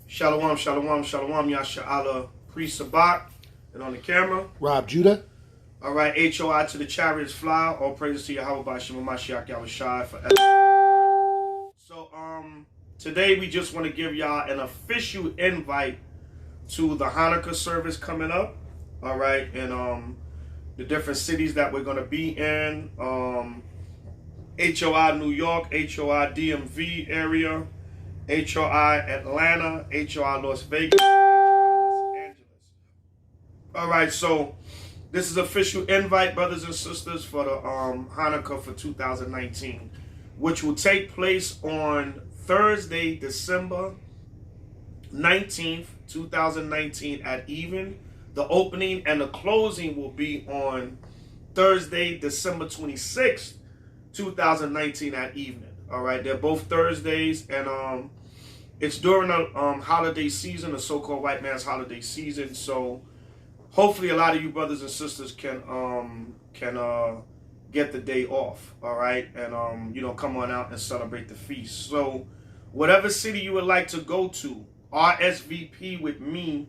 Shalom, shalom, shalom, Yasha'Allah, Priest Sabak, and on the camera, Rob Judah. All right, H.O.I to the chariots fly. All praises to Yahweh B'Shem Mashiach Yahushai forever. So, today we just want to give y'all an official invite to the Hanukkah service coming up. All right, and the different cities that we're going to be in. H.O.I New York, H.O.I DMV area, H.O.I Atlanta, H.O.I Las Vegas, H.O.I Los Angeles. All right, so this is official invite, brothers and sisters, for the Hanukkah for 2019, which will take place on Thursday, December 19th, 2019 at even. The opening and the closing will be on Thursday, December 26th, 2019 at evening. All right, they're both Thursdays, and it's during the holiday season, the so-called white man's holiday season. So hopefully a lot of you brothers and sisters can get the day off. All right, and you know, come on out and celebrate the feast. So whatever city you would like to go to, RSVP with me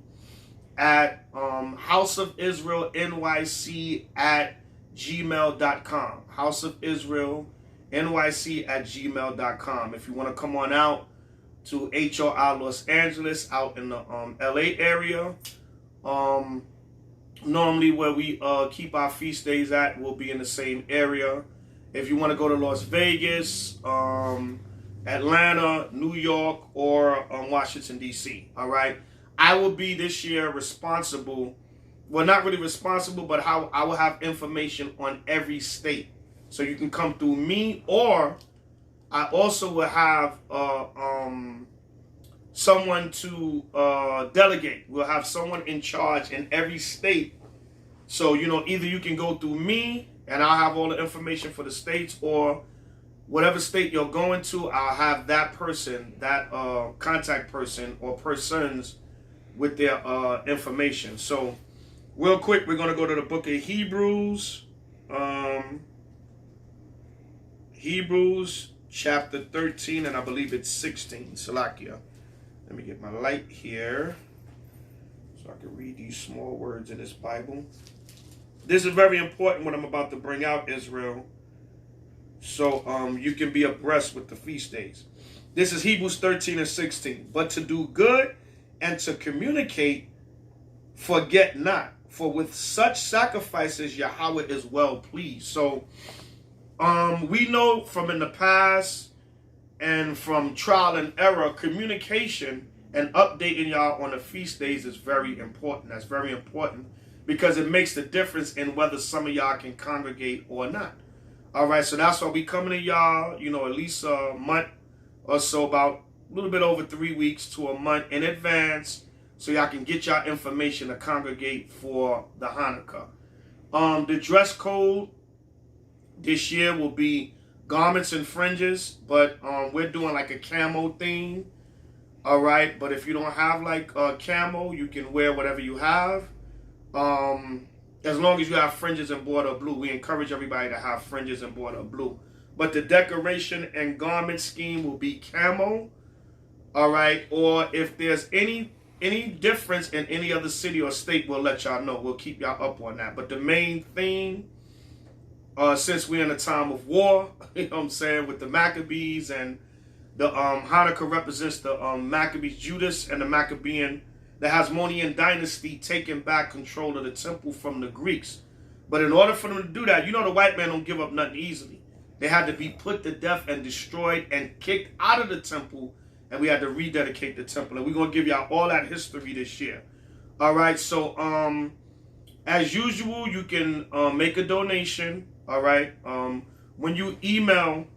at House of Israel NYC at gmail.com. House of Israel NYC at gmail.com. If you want to come on out to H.O.I Los Angeles, out in the LA area, normally where we keep our feast days at, we'll be in the same area. If you want to go to Las Vegas, Atlanta, New York, or Washington, D.C., all right? I will be this year responsible, well, not really responsible, but how I will have information on every state. So you can come through me, or I also will have someone to delegate. We'll have someone in charge in every state. So, you know, either you can go through me and I'll have all the information for the states, or whatever state you're going to, I'll have that person, that contact person or persons with their information. So real quick, we're going to go to the book of Hebrews. Hebrews chapter 13, and I believe it's 16. Salakia. Let me get my light here so I can read these small words in this Bible. This is very important what I'm about to bring out, Israel, so you can be abreast with the feast days. This is Hebrews 13 and 16. But to do good and to communicate, forget not, for with such sacrifices Yahweh is well pleased. So we know from in the past and from trial and error, communication and updating y'all on the feast days is very important. That's very important because it makes the difference in whether some of y'all can congregate or not. All right, so that's why we coming to y'all, you know, at least a month or so, about a little bit over 3 weeks to a month in advance, so y'all can get y'all information to congregate for the Hanukkah. The dress code this year will be garments and fringes, but we're doing like a camo theme. All right, but if you don't have like camo, you can wear whatever you have. As long as you have fringes and border blue. We encourage everybody to have fringes and border blue. But the decoration and garment scheme will be camo. All right, or if there's any difference in any other city or state, we'll let y'all know. We'll keep y'all up on that. But the main theme, since we're in a time of war, you know what I'm saying, with the Maccabees, and the Hanukkah represents the Maccabees, Judas, and the Maccabean, the Hasmonean dynasty taking back control of the temple from the Greeks. But in order for them to do that, you know the white man don't give up nothing easily. They had to be put to death and destroyed and kicked out of the temple, and we had to rededicate the temple. And we're going to give y'all all that history this year. All right, so as usual, you can make a donation. All right, when you email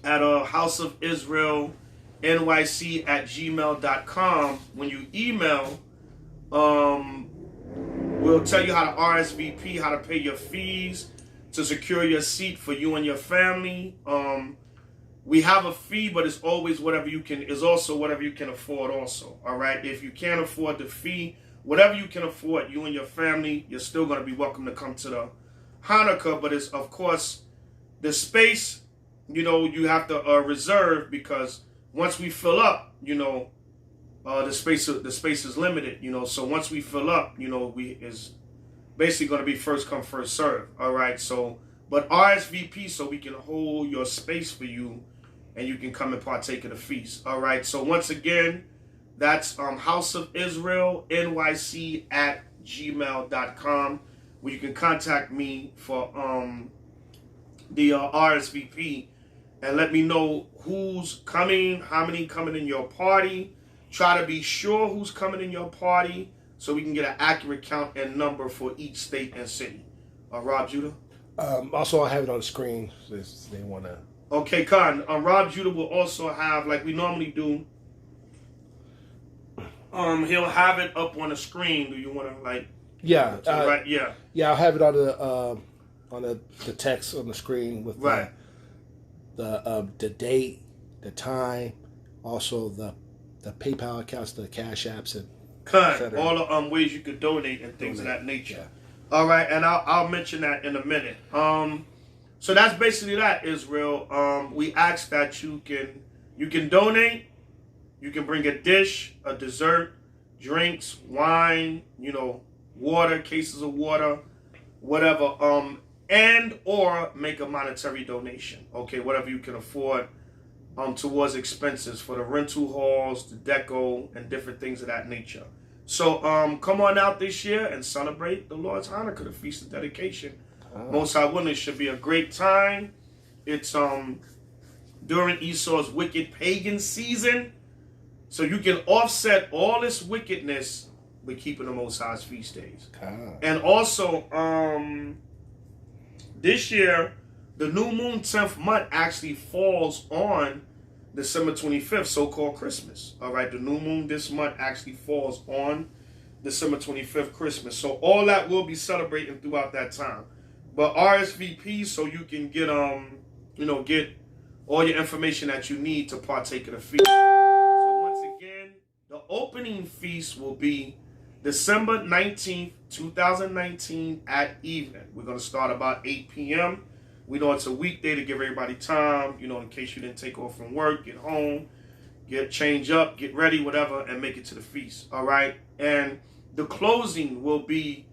at House of Israel NYC at gmail.com, when you email, we'll tell you how to RSVP, how to pay your fees. to secure your seat for you and your family. We have a fee, but it's always whatever you can, is also whatever you can afford also, all right? If you can't afford the fee, whatever you can afford, you and your family, you're still going to be welcome to come to the Hanukkah, but it's, of course, the space, you have to reserve, because once we fill up, the space is limited, so once we fill up, is basically going to be first come, first serve, all right? So, but RSVP so we can hold your space for you, and you can come and partake of the feast. All right. So once again, that's House of Israel NYC at gmail.com, where you can contact me for the RSVP and let me know who's coming, how many coming in your party. Try to be sure who's coming in your party so we can get an accurate count and number for each state and city. Rob Judah? Also, I have it on the screen if they want to. Okay, Khan. Rob Judah will also have, like we normally do, he'll have it up on the screen. Do you want to, like... Yeah. Right, yeah. Yeah, I'll have it on the text on the screen with right. the date, the time, also the PayPal accounts, the Cash Apps, and Khan, all the ways you could donate and things of that nature. Yeah. All right, and I'll mention that in a minute. So that's basically that, Israel. We ask that you can donate. You can bring a dish, a dessert, drinks, wine, water, cases of water, whatever. And or make a monetary donation. Okay, whatever you can afford towards expenses for the rental halls, the deco, and different things of that nature. So come on out this year and celebrate the Lord's Hanukkah, the Feast of Dedication. Most High willing, it should be a great time. It's during Esau's wicked pagan season. So you can offset all this wickedness with keeping the Most High's feast days. And also, this year, the new moon 10th month actually falls on December 25th, so-called Christmas. All right, the new moon this month actually falls on December 25th, Christmas. So all that will be celebrating throughout that time. But RSVP so you can get get all your information that you need to partake of the feast. So once again, the opening feast will be December 19th, 2019 at evening. We're going to start about 8 p.m. We know it's a weekday to give everybody time, in case you didn't take off from work, get home, change up, get ready, whatever, and make it to the feast. All right. And the closing will be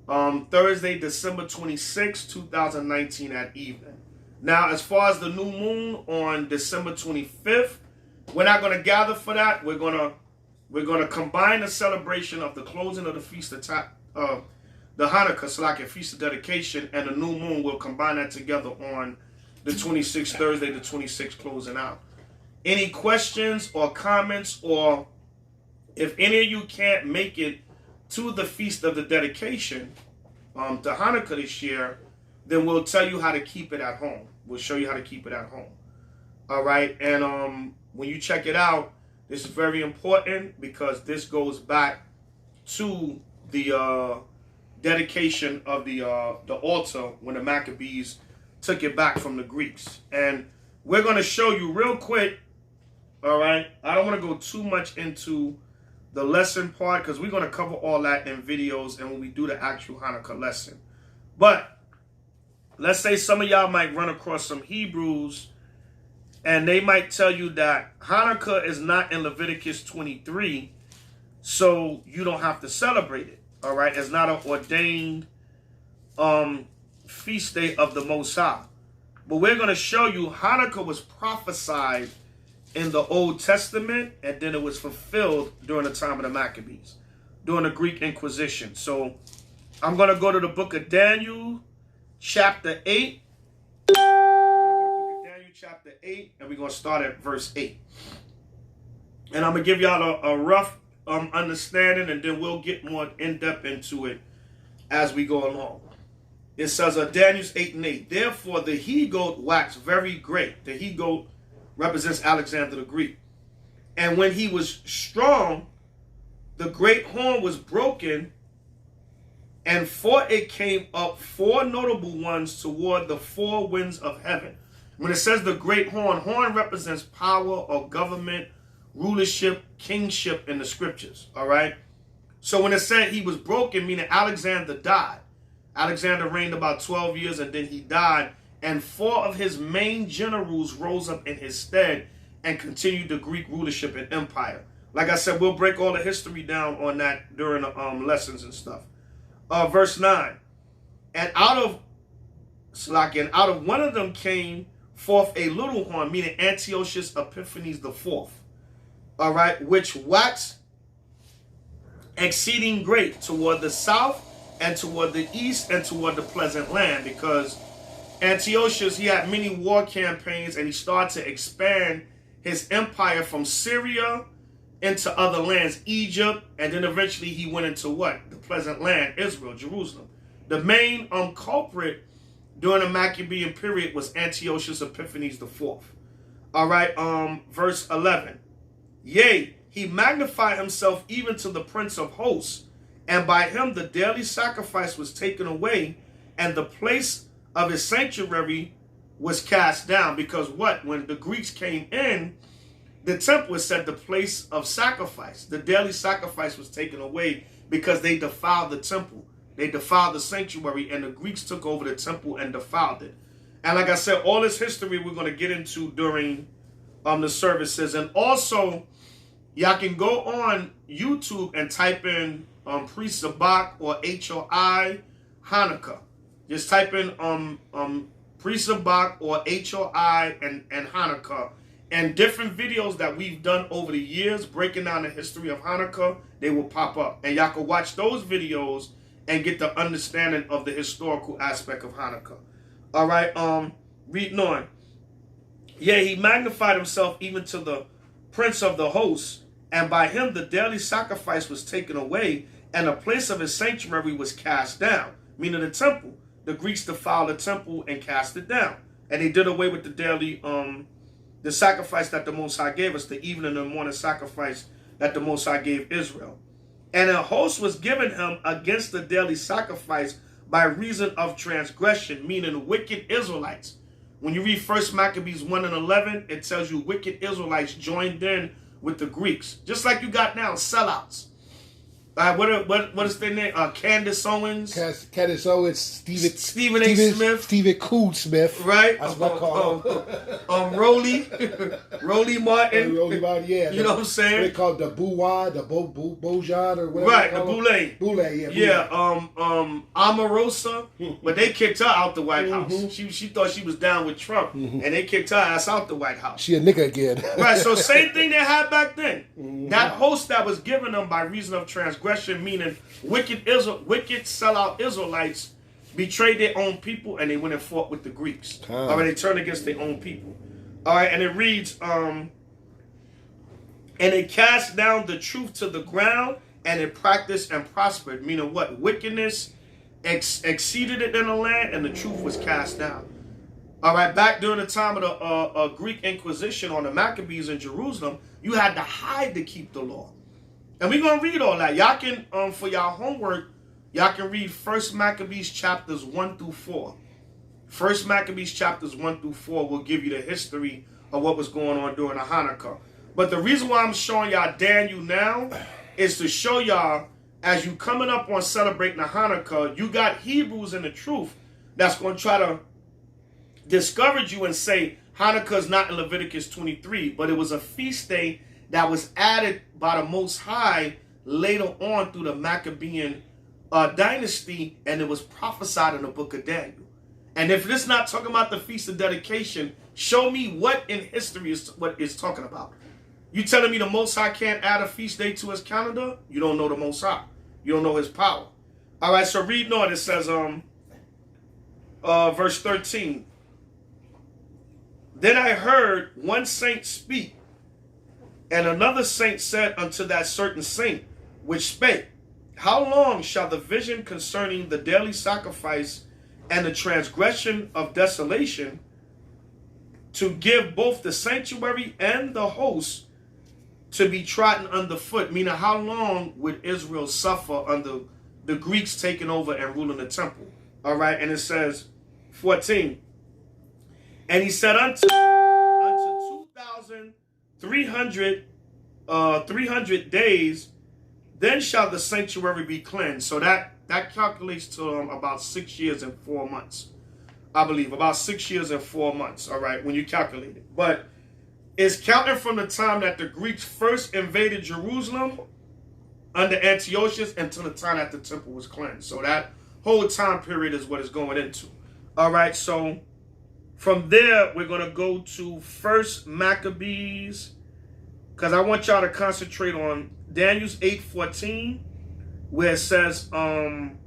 Thursday, December 26, 2019 at evening. Now, as far as the new moon on December 25th, we're not going to gather for that. We're going to combine the celebration of the closing of the feast of the Hanukkah, so like a feast of dedication, and the new moon. Will combine that together on the 26th, Thursday, the 26th, closing out. Any questions or comments, or if any of you can't make it to the feast of the dedication, to Hanukkah this year, then we'll tell you how to keep it at home. We'll show you how to keep it at home. All right, and when you check it out, this is very important because this goes back to the dedication of the altar when the Maccabees took it back from the Greeks. And we're going to show you real quick, all right? I don't want to go too much into the lesson part because we're going to cover all that in videos and when we do the actual Hanukkah lesson. But let's say some of y'all might run across some Hebrews and they might tell you that Hanukkah is not in Leviticus 23, so you don't have to celebrate it. All right, it's not an ordained feast day of the Most High. But we're going to show you Hanukkah was prophesied in the Old Testament, and then it was fulfilled during the time of the Maccabees, during the Greek Inquisition. So I'm going to go to the book of Daniel, chapter 8. Daniel chapter 8, and we're going to start at verse 8. And I'm going to give y'all a rough understanding, and then we'll get more in-depth into it as we go along. It says, Daniel 8 and 8, therefore the he-goat waxed very great. The he-goat represents Alexander the Greek. And when he was strong, the great horn was broken and for it came up 4 notable ones toward the 4 winds of heaven. When it says the great horn, horn represents power or government, rulership, kingship in the scriptures. All right. So when it said he was broken, meaning Alexander died. Alexander reigned about 12 years and then he died. And 4 of his main generals rose up in his stead and continued the Greek rulership and empire. Like I said, we'll break all the history down on that during the lessons and stuff. Verse 9. And out of one of them came forth a little horn, meaning Antiochus Epiphanes the fourth. All right, which waxed exceeding great toward the south and toward the east and toward the pleasant land, because Antiochus, he had many war campaigns and he started to expand his empire from Syria into other lands, Egypt, and then eventually he went into what? The pleasant land, Israel, Jerusalem. The main culprit during the Maccabean period was Antiochus Epiphanes the fourth. All right, verse 11. Yea, he magnified himself even to the prince of hosts, and by him the daily sacrifice was taken away, and the place of his sanctuary was cast down. Because what? When the Greeks came in, the temple was said the place of sacrifice. The daily sacrifice was taken away because they defiled the temple. They defiled the sanctuary, and the Greeks took over the temple and defiled it. And like I said, all this history we're going to get into during the services. And also, y'all can go on YouTube and type in Priest Sabak or H.O.I. Hanukkah. Just type in Priest Sabak or H.O.I. and Hanukkah. And different videos that we've done over the years breaking down the history of Hanukkah, they will pop up. And y'all can watch those videos and get the understanding of the historical aspect of Hanukkah. All right, reading on. Yeah, he magnified himself even to the prince of the hosts, and by him the daily sacrifice was taken away, and the place of his sanctuary was cast down, meaning the temple. The Greeks defiled the temple and cast it down. And they did away with the daily, the sacrifice that the Most High gave us, the evening and morning sacrifice that the Most High gave Israel. And a host was given him against the daily sacrifice by reason of transgression, meaning wicked Israelites. When you read 1 Maccabees 1 and 11, it tells you wicked Israelites joined in with the Greeks. Just like you got now, sellouts. What is their name? Candace Owens. Candace Owens, Stephen A. Smith. Stephen Cool Smith. Right? That's what I call him. Rolly Martin. Rolly Martin, yeah. You know what I'm saying? They called the Bouwa, the Bojan, or whatever. Right, the Boule. Boule, yeah. Yeah, Omarosa, but they kicked her out the White House. She thought she was down with Trump, and they kicked her ass out the White House. She a nigga again. Right, so same thing they had back then. That host that was given them by reason of transgression, meaning wicked sellout Israelites betrayed their own people and they went and fought with the Greeks. All right, they turned against their own people. All right, and it reads, and they cast down the truth to the ground, and it practiced and prospered, meaning what? Wickedness exceeded it in the land, and the truth was cast down. All right, back during the time of the Greek Inquisition on the Maccabees in Jerusalem, you had to hide to keep the law. And we're going to read all that. Y'all can, for y'all homework, y'all can read 1 Maccabees chapters 1 through 4. 1 Maccabees chapters 1 through 4 will give you the history of what was going on during the Hanukkah. But the reason why I'm showing y'all Daniel now is to show y'all, as you coming up on celebrating the Hanukkah, you got Hebrews in the truth that's going to try to discourage you and say Hanukkah is not in Leviticus 23, but it was a feast day that was added by the Most High later on through the Maccabean dynasty, and it was prophesied in the book of Daniel. And if it's not talking about the Feast of Dedication, show me what in history is what it's talking about. You telling me the Most High can't add a feast day to his calendar? You don't know the Most High. You don't know his power. All right, so reading on, it says, verse 13. Then I heard one saint speak, and another saint said unto that certain saint, which spake, how long shall the vision concerning the daily sacrifice and the transgression of desolation to give both the sanctuary and the host to be trodden underfoot? Meaning, how long would Israel suffer under the Greeks taking over and ruling the temple. All right, and it says 14. And he said unto 2,300 days, then shall the sanctuary be cleansed. So that calculates to about 6 years and 4 months. I believe about 6 years and 4 months. All right, when you calculate it. But it's counting from the time that the Greeks first invaded Jerusalem under Antiochus until the time that the temple was cleansed. So that whole time period is what it's going into. All right, so from there, we're going to go to First Maccabees, because I want y'all to concentrate on Daniel's 8:14, where it says, and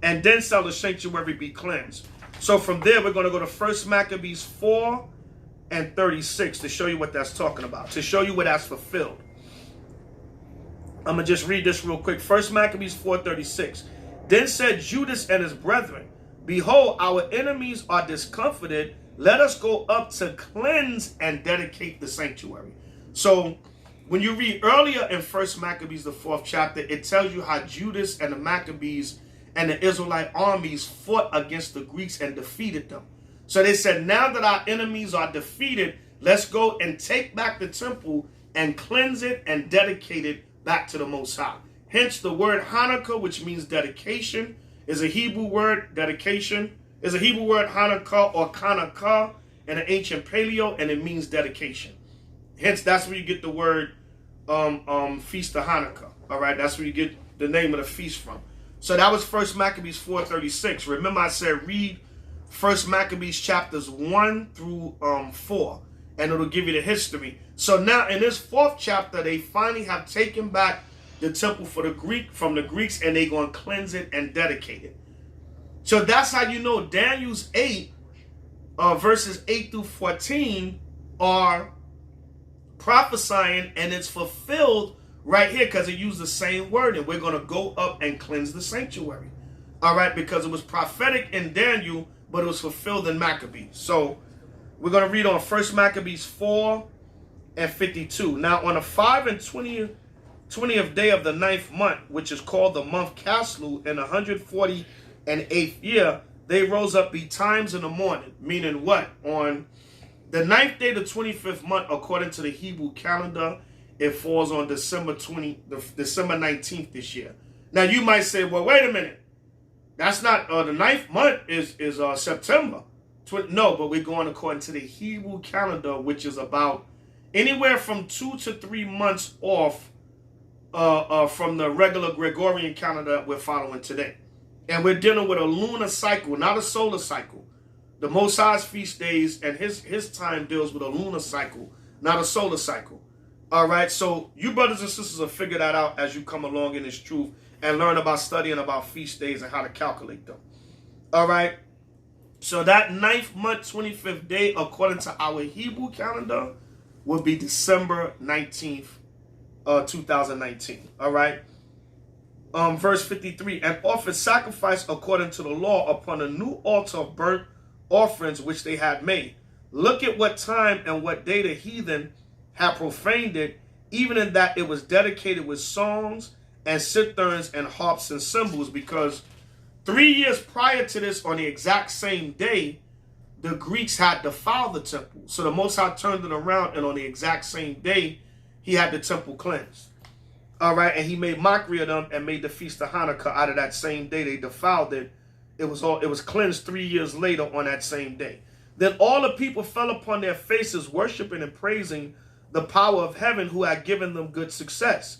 then shall the sanctuary be cleansed. So from there, we're going to go to First Maccabees 4:36 to show you what that's talking about, to show you what that's fulfilled. I'm going to just read this real quick. First Maccabees 4:36. Then said Judas and his brethren, behold, our enemies are discomfited. Let us go up to cleanse and dedicate the sanctuary. So when you read earlier in First Maccabees, the 4th chapter, it tells you how Judas and the Maccabees and the Israelite armies fought against the Greeks and defeated them. So they said, now that our enemies are defeated, let's go and take back the temple and cleanse it and dedicate it back to the Most High. Hence the word Hanukkah, which means dedication, is a Hebrew word. Dedication is a Hebrew word, Hanukkah or Kanakah in the ancient Paleo, and it means dedication. Hence, that's where you get the word Feast of Hanukkah. All right, that's where you get the name of the feast from. So that was First Maccabees 4:36. Remember, I said read First Maccabees chapters 1 through 4, and it'll give you the history. So now in this 4th chapter, they finally have taken back the temple from the Greeks, and they're going to cleanse it and dedicate it. So that's how you know Daniel's 8, verses 8 through 14 are prophesying, and it's fulfilled right here because it used the same word, and we're going to go up and cleanse the sanctuary. All right, because it was prophetic in Daniel, but it was fulfilled in Maccabees. So we're going to read on First Maccabees 4:52. Now on the 5 and 20th day of the 9th month, which is called the month Caslu, in the 148th year, they rose up betimes in the morning. Meaning what? On the 9th day, the 25th month, according to the Hebrew calendar, it falls on December 19th this year. Now you might say, well, wait a minute. That's not, the 9th month is September. No, but we're going according to the Hebrew calendar, which is about anywhere from 2 to 3 months off from the regular Gregorian calendar that we're following today. And we're dealing with a lunar cycle, not a solar cycle. The Most High's feast days and his time deals with a lunar cycle, not a solar cycle. All right, so you brothers and sisters will figure that out as you come along in this truth and learn about studying about feast days and how to calculate them. All right, so that 9th month, 25th day, according to our Hebrew calendar, will be December 19th, 2019. All right. Verse 53, and offered sacrifice according to the law upon a new altar of burnt offerings which they had made. Look at what time and what day the heathen had profaned it, even in that it was dedicated with songs and citherns and harps and cymbals, because 3 years prior to this, on the exact same day, the Greeks had defiled the temple. So the Most High turned it around, and on the exact same day, he had the temple cleansed. All right, and he made mockery of them and made the feast of Hanukkah out of that same day. They defiled it. It was cleansed 3 years later on that same day. Then all the people fell upon their faces, worshiping and praising the power of heaven who had given them good success.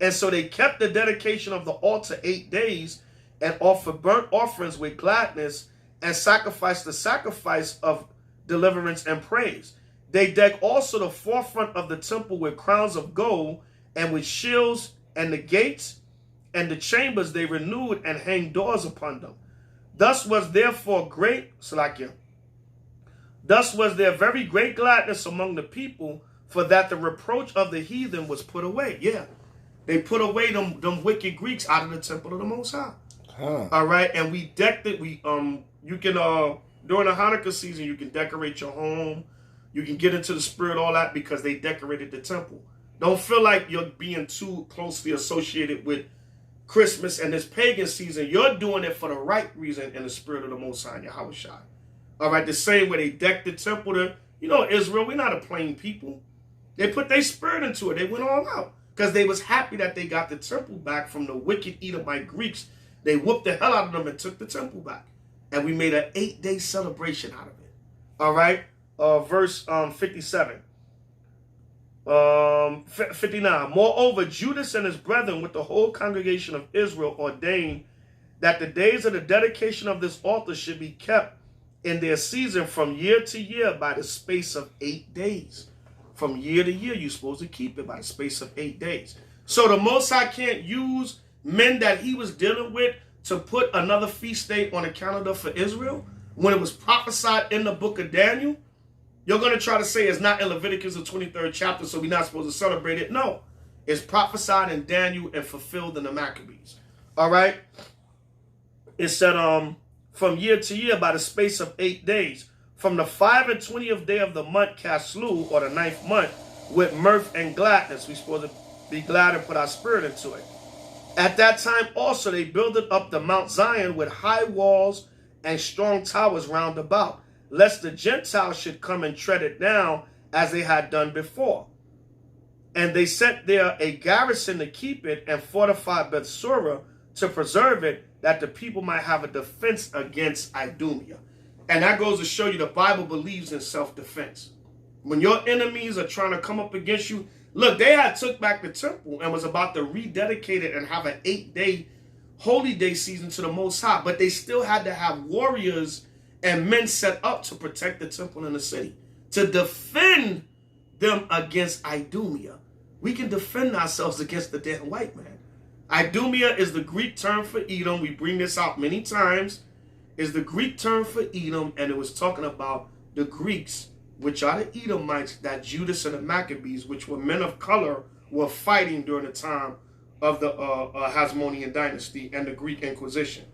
And so they kept the dedication of the altar 8 days and offered burnt offerings with gladness and sacrificed the sacrifice of deliverance and praise. They decked also the forefront of the temple with crowns of gold, and with shields, and the gates and the chambers they renewed and hanged doors upon them. Thus was there very great gladness among the people, for that the reproach of the heathen was put away. Yeah, they put away them wicked Greeks out of the temple of the Most High. All right, and we decked it. You can during the Hanukkah season, you can decorate your home. You can get into the spirit, all that, because they decorated the temple. Don't feel like you're being too closely associated with Christmas and this pagan season, you're doing it for the right reason in the spirit of the Most High, H.O.I. All right, the same way they decked the temple to, Israel, we're not a plain people. They put their spirit into it. They went all out because they was happy that they got the temple back from the wicked Edomite Greeks. They whooped the hell out of them and took the temple back. And we made an 8-day celebration out of it. All right, verse 57. 59. Moreover, Judas and his brethren with the whole congregation of Israel ordained that the days of the dedication of this altar should be kept in their season from year to year by the space of 8 days. From year to year, you're supposed to keep it by the space of 8 days. So the Most High can't use men that he was dealing with to put another feast day on the calendar for Israel when it was prophesied in the book of Daniel. You're going to try to say it's not in Leviticus, the 23rd chapter, so we're not supposed to celebrate it. No, it's prophesied in Daniel and fulfilled in the Maccabees. All right? It said from year to year by the space of 8 days. From the 25th day of the month Caslu, or the 9th month, with mirth and gladness. We're supposed to be glad and put our spirit into it. At that time also they builded up the Mount Zion with high walls and strong towers round about, lest the Gentiles should come and tread it down as they had done before. And they set there a garrison to keep it and fortified Bethsura to preserve it, that the people might have a defense against Idumea. And that goes to show you the Bible believes in self-defense. When your enemies are trying to come up against you, look, they had took back the temple and was about to rededicate it and have an 8-day holy day season to the Most High. But they still had to have warriors and men set up to protect the temple and the city, to defend them against Idumea. We can defend ourselves against the damn white man. Idumea is the Greek term for Edom. We bring this out many times. Is the Greek term for Edom, and it was talking about the Greeks, which are the Edomites that Judas and the Maccabees, which were men of color, were fighting during the time of the Hasmonean dynasty and the Greek Inquisition.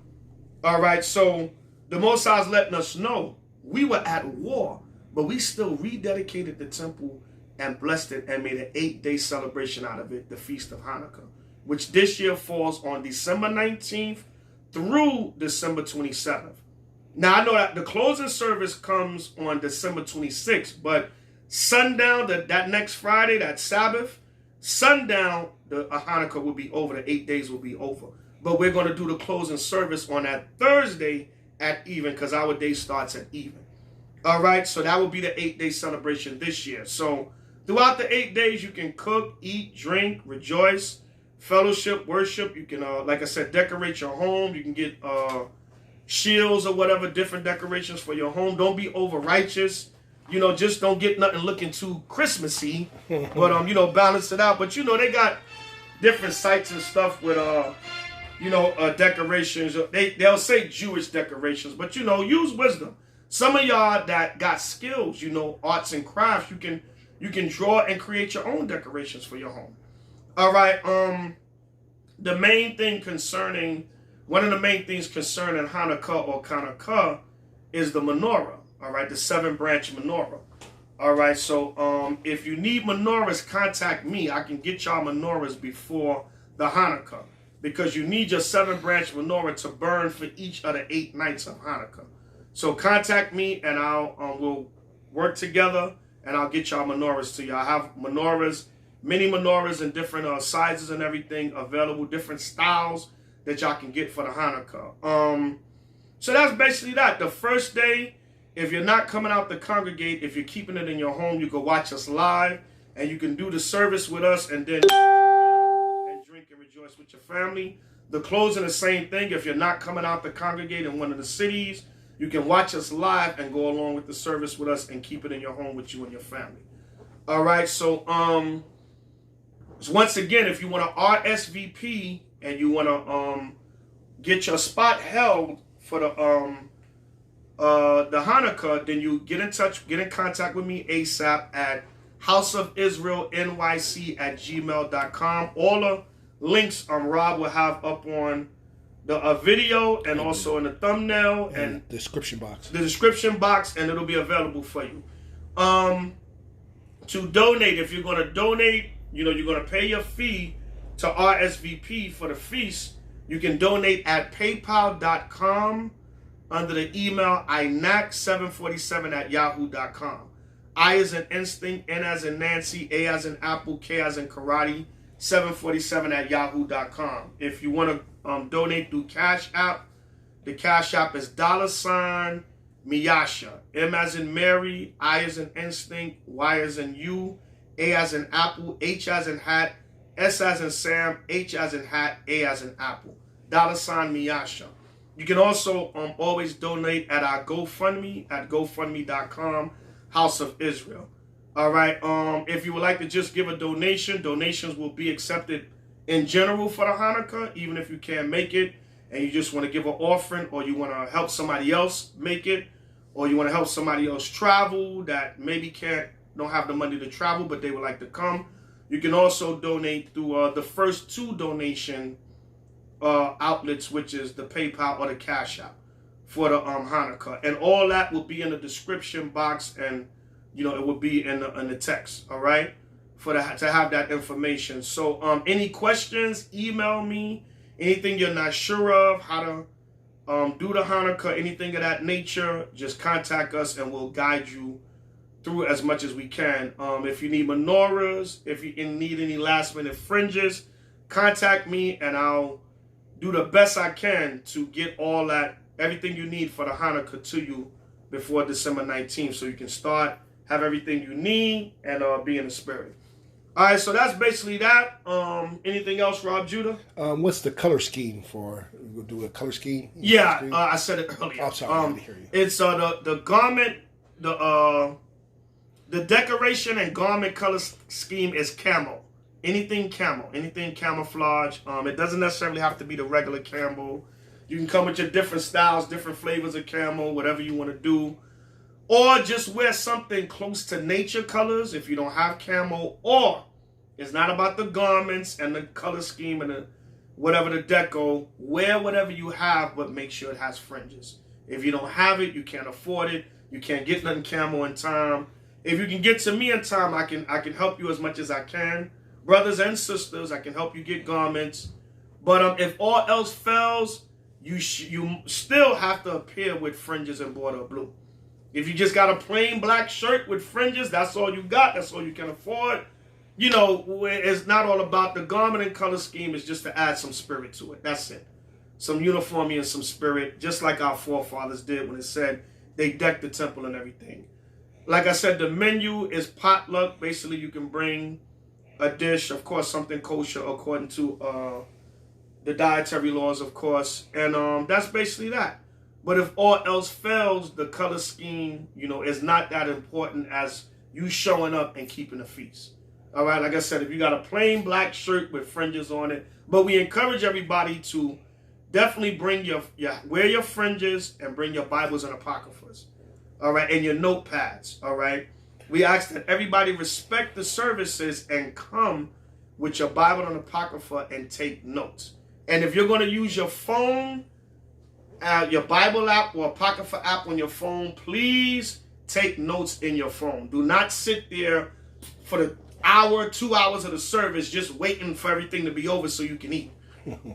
All right, so the Most High is letting us know we were at war, but we still rededicated the temple and blessed it and made an 8-day celebration out of it, the Feast of Hanukkah, which this year falls on December 19th through December 27th. Now, I know that the closing service comes on December 26th, but sundown, that next Friday, that Sabbath, sundown, the Hanukkah will be over, the 8 days will be over. But we're going to do the closing service on that Thursday at even, because our day starts at even. All right, so that will be the 8-day celebration this year. So throughout the 8 days, you can cook, eat, drink, rejoice, fellowship, worship. You can, like I said, decorate your home. You can get shields or whatever, different decorations for your home. Don't be over righteous. Just don't get nothing looking too Christmassy. But, balance it out. But, they got different sites and stuff with, decorations. They'll say Jewish decorations, but, use wisdom. Some of y'all that got skills, arts and crafts, you can draw and create your own decorations for your home. All right, the main thing one of the main things concerning Hanukkah or Hanukkah is the menorah, all right, the 7-branch menorah. All right, so if you need menorahs, contact me. I can get y'all menorahs before the Hanukkah, because you need your 7-branch menorah to burn for each of the 8 nights of Hanukkah. So contact me and we'll work together and I'll get y'all menorahs to you. I have menorahs, many menorahs in different sizes and everything available, different styles that y'all can get for the Hanukkah. So that's basically that. The first day, if you're not coming out to congregate, if you're keeping it in your home, you can watch us live and you can do the service with us and then and drink and rejoice with your family. The closing, the same thing. If you're not coming out to congregate in one of the cities, you can watch us live and go along with the service with us and keep it in your home with you and your family. All right, so once again, if you want to RSVP and you want to get your spot held for the Hanukkah, then you get in contact with me ASAP at houseofisraelnyc@gmail.com. All the links Rob will have up on the video and also in the thumbnail and the description box. The description box, and it'll be available for you. To donate, if you're going to donate, you're going to pay your fee to RSVP for the feast. You can donate at paypal.com under the email inac747@yahoo.com. I as in instinct, N as in Nancy, A as in apple, K as in karate, 747@yahoo.com. If you want to donate through Cash App, the Cash App is $Miyasha. M as in Mary, I as in instinct, Y as in you, A as in apple, H as in hat, S as in Sam, H as in hat, A as in apple. $Miyasha. You can also always donate at our GoFundMe at gofundme.com, House of Israel. All right. If you would like to just give a donation, donations will be accepted in general for the Hanukkah, even if you can't make it and you just want to give an offering, or you want to help somebody else make it, or you want to help somebody else travel that maybe don't have the money to travel, but they would like to come. You can also donate through the first two donation outlets, which is the PayPal or the Cash App for the Hanukkah, and all that will be in the description box, and it will be in the text. All right, to have that information. So any questions, email me. Anything you're not sure of, how to do the Hanukkah, anything of that nature, just contact us and we'll guide you through as much as we can. If you need menorahs, if you need any last minute fringes, contact me and I'll do the best I can to get all that, everything you need for the Hanukkah to you before December 19th, so you can start, have everything you need, and be in the spirit. All right, so that's basically that. Anything else, Rob Judah? What's the color scheme for? We'll do a color scheme. Yeah, I said it earlier. I'm sorry, I didn't hear you. It's the garment, the decoration and garment color scheme is camo. Anything camo, anything camouflage. It doesn't necessarily have to be the regular camo. You can come with your different styles, different flavors of camo, whatever you want to do. Or just wear something close to nature colors if you don't have camo. Or it's not about the garments and the color scheme and whatever the deco. Wear whatever you have, but make sure it has fringes. If you don't have it, you can't afford it. You can't get nothing camo in time. If you can get to me in time, I can help you as much as I can. Brothers and sisters, I can help you get garments. But if all else fails, you still have to appear with fringes and border blue. If you just got a plain black shirt with fringes, that's all you got. That's all you can afford. It's not all about the garment and color scheme. It's just to add some spirit to it. That's it. Some uniformity and some spirit, just like our forefathers did when it said they decked the temple and everything. Like I said, the menu is potluck. Basically, you can bring a dish, of course, something kosher according to the dietary laws, of course. And that's basically that. But if all else fails, the color scheme, is not that important as you showing up and keeping the feast. All right, like I said, if you got a plain black shirt with fringes on it, but we encourage everybody to definitely bring wear your fringes and bring your Bibles and Apocryphas. All right, and your notepads. All right. We ask that everybody respect the services and come with your Bible and Apocrypha and take notes. And if you're going to use your phone, your Bible app or Apocrypha app on your phone, please take notes in your phone. Do not sit there for the 2 hours of the service just waiting for everything to be over so you can eat.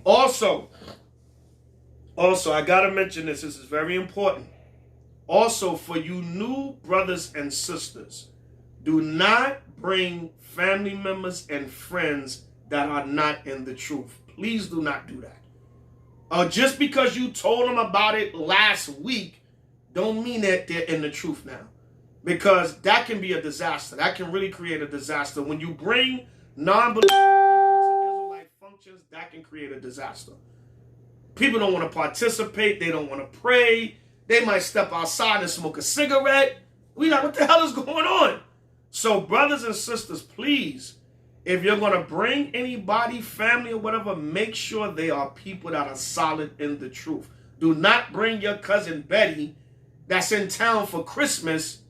Also, I got to mention this. This is very important. Also, for you new brothers and sisters, do not bring family members and friends that are not in the truth. Please do not do that. Just because you told them about it last week, don't mean that they're in the truth now. Because that can be a disaster. That can really create a disaster. When you bring non-believers to Israelite functions, that can create a disaster. People don't want to participate. They don't want to pray. They might step outside and smoke a cigarette. We like, what the hell is going on? So brothers and sisters, please, if you're going to bring anybody, family or whatever, make sure they are people that are solid in the truth. Do not bring your cousin Betty that's in town for Christmas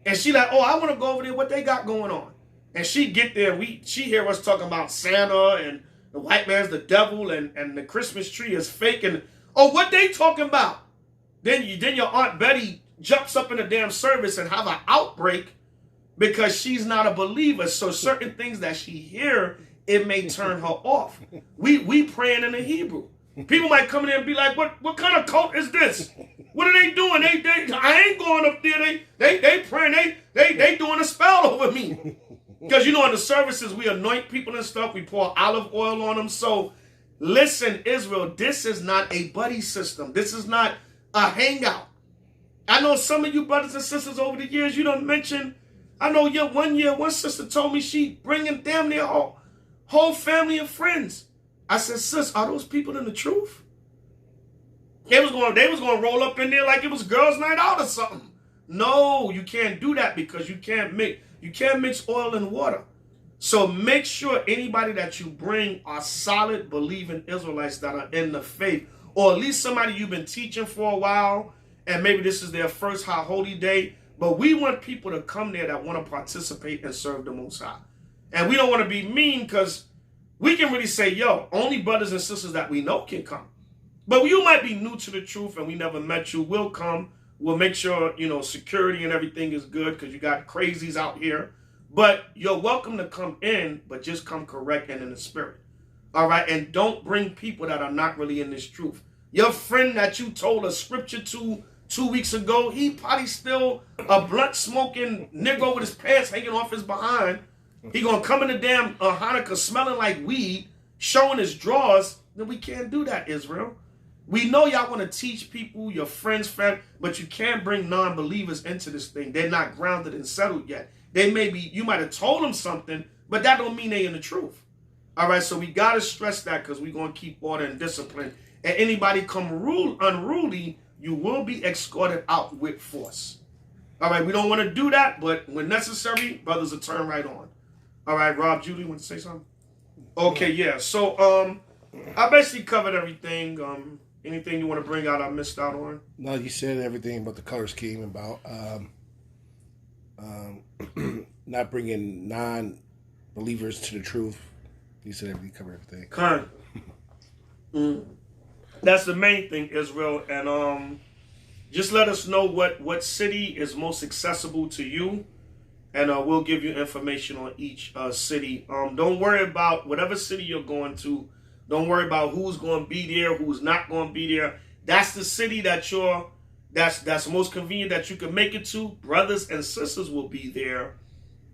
and she like, oh, I want to go over there, what they got going on. And she get there, she hear us talking about Santa and the white man's the devil and the Christmas tree is fake. And, oh, what they talking about? Then your Aunt Betty jumps up in the damn service and have an outbreak because she's not a believer. So certain things that she hear, it may turn her off. We praying in the Hebrew. People might come in there and be like, what kind of cult is this? What are they doing? I ain't going up there. They praying. They doing a spell over me. Because, in the services, we anoint people and stuff. We pour olive oil on them. So, listen, Israel, this is not a buddy system. This is not a hangout. I know some of you brothers and sisters over the years, you don't mention. I know one sister told me she bringing damn near whole family and friends. I said, sis, are those people in the truth? They was going to roll up in there like it was girls' night out or something. No, you can't do that because you can't mix oil and water. So make sure anybody that you bring are solid believing Israelites that are in the faith, or at least somebody you've been teaching for a while, and maybe this is their first high holy day. But we want people to come there that want to participate and serve the Most High. And we don't want to be mean because we can really say, yo, only brothers and sisters that we know can come. But you might be new to the truth and we never met you. We'll come. We'll make sure, security and everything is good because you got crazies out here. But you're welcome to come in, but just come correct and in the spirit. All right? And don't bring people that are not really in this truth. Your friend that you told a scripture to 2 weeks ago, he probably still a blunt smoking nigga with his pants hanging off his behind. He gonna come in the damn Hanukkah smelling like weed, showing his drawers. Then we can't do that, Israel. We know y'all want to teach people, your friends, family, but you can't bring non-believers into this thing. They're not grounded and settled yet. You might have told them something, but that don't mean they in the truth. All right, so we got to stress that because we're going to keep order and discipline. And anybody come unruly, you will be escorted out with force. All right, we don't want to do that, but when necessary, brothers will turn right on. All right, Rob, Judy, want to say something? Okay, yeah. So I basically covered everything. Anything you want to bring out I missed out on? No, you said everything about the color scheme, about not bringing non-believers to the truth. You said everything, covered everything. Kind. That's the main thing, Israel. And just let us know what city is most accessible to you. And we'll give you information on each city. Don't worry about whatever city you're going to. Don't worry about who's going to be there, who's not going to be there. That's the city that's most convenient that you can make it to. Brothers and sisters will be there,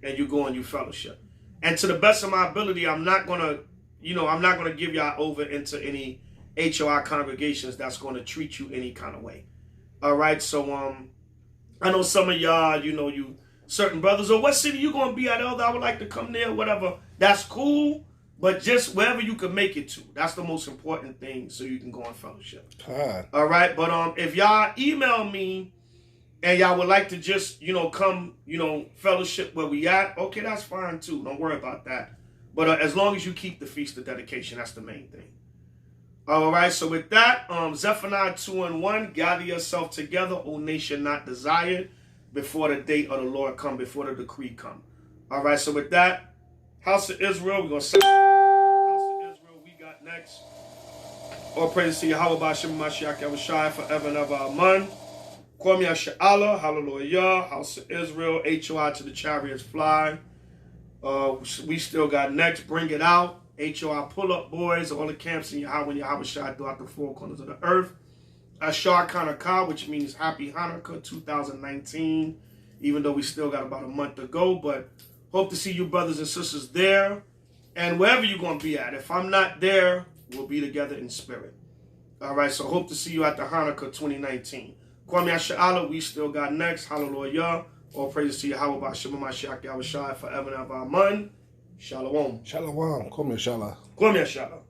and you go and you fellowship. And to the best of my ability, I'm not gonna give y'all over into any H.O.I congregations that's going to treat you any kind of way. All right. So I know some of y'all, you certain brothers, or what city you going to be at, Elder? I would like to come there, whatever. That's cool. But just wherever you can make it to. That's the most important thing so you can go on fellowship. All right? But if y'all email me and y'all would like to just, come, fellowship where we at, okay, that's fine too. Don't worry about that. But as long as you keep the Feast of Dedication, that's the main thing. All right? So with that, Zephaniah 2:1, gather yourself together, O nation not desired, before the day of the Lord come, before the decree come. All right? So with that, House of Israel, we're going to say House of Israel we got next. All praise to Yahweh B'Shem Mashiach Yahushua forever and ever. Amen. Kwame Sha'ala, hallelujah. House of Israel, H.O.I to the chariots fly. We still got next. Bring it out. H.O.I pull up boys. All the camps in Yahweh and Yahushua throughout the four corners of the earth. Ashar Hanukkah, which means Happy Hanukkah 2019. Even though we still got about a month to go, but hope to see you brothers and sisters there. And wherever you're going to be at. If I'm not there, we'll be together in spirit. All right, so hope to see you at the Hanukkah 2019. Kwame Asha'ala, we still got next. Hallelujah. All praises to Yahweh B'Shem Mashiach Yahushua forever and ever. Amen. Shalom. Shalom. Kwame Asha'ala. Kwame Asha'ala.